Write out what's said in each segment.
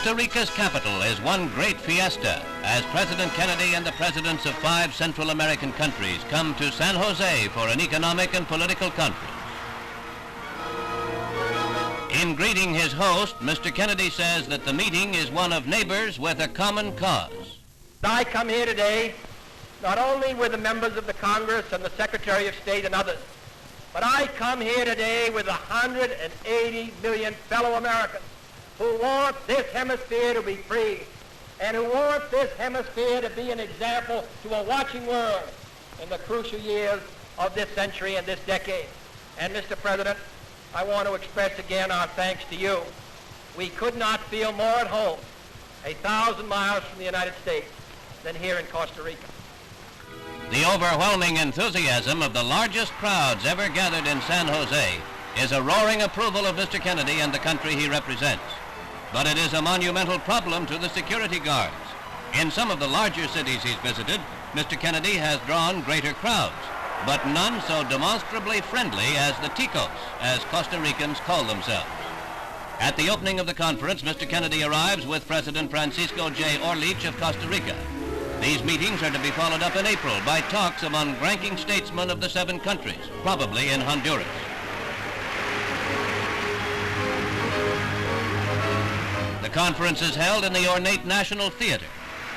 Costa Rica's capital is one great fiesta as President Kennedy and the presidents of 5 Central American countries come to San Jose for an economic and political conference. In greeting his host, Mr. Kennedy says that the meeting is one of neighbors with a common cause. I come here today not only with the members of the Congress and the Secretary of State and others, but I come here today with 180 million fellow Americans who want this hemisphere to be free and who want this hemisphere to be an example to a watching world in the crucial years of this century and this decade. And Mr. President, I want to express again our thanks to you. We could not feel more at home 1,000 miles from the United States than here in Costa Rica. The overwhelming enthusiasm of the largest crowds ever gathered in San Jose is a roaring approval of Mr. Kennedy and the country he represents. But it is a monumental problem to the security guards. In some of the larger cities he's visited, Mr. Kennedy has drawn greater crowds, but none so demonstrably friendly as the ticos, as Costa Ricans call themselves. At the opening of the conference, Mr. Kennedy arrives with President Francisco J. Or-Leach of Costa Rica. These meetings are to be followed up in April by talks among ranking statesmen of the 7 countries, probably in Honduras. The conference is held in the ornate National Theater.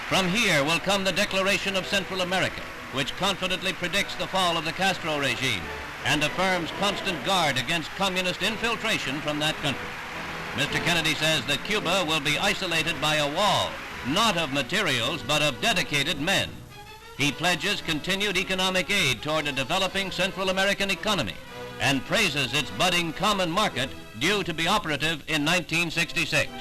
From here will come the Declaration of Central America, which confidently predicts the fall of the Castro regime and affirms constant guard against communist infiltration from that country. Mr. Kennedy says that Cuba will be isolated by a wall, not of materials, but of dedicated men. He pledges continued economic aid toward a developing Central American economy and praises its budding common market due to be operative in 1966.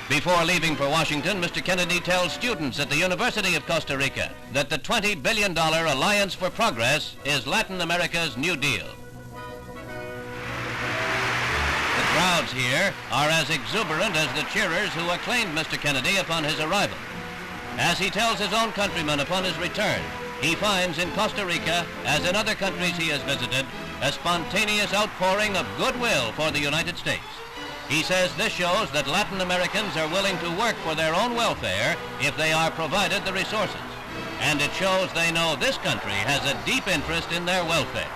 Before leaving for Washington, Mr. Kennedy tells students at the University of Costa Rica that the $20 billion Alliance for Progress is Latin America's New Deal. The crowds here are as exuberant as the cheerers who acclaimed Mr. Kennedy upon his arrival. As he tells his own countrymen upon his return, he finds in Costa Rica, as in other countries he has visited, a spontaneous outpouring of goodwill for the United States. He says this shows that Latin Americans are willing to work for their own welfare if they are provided the resources. And it shows they know this country has a deep interest in their welfare.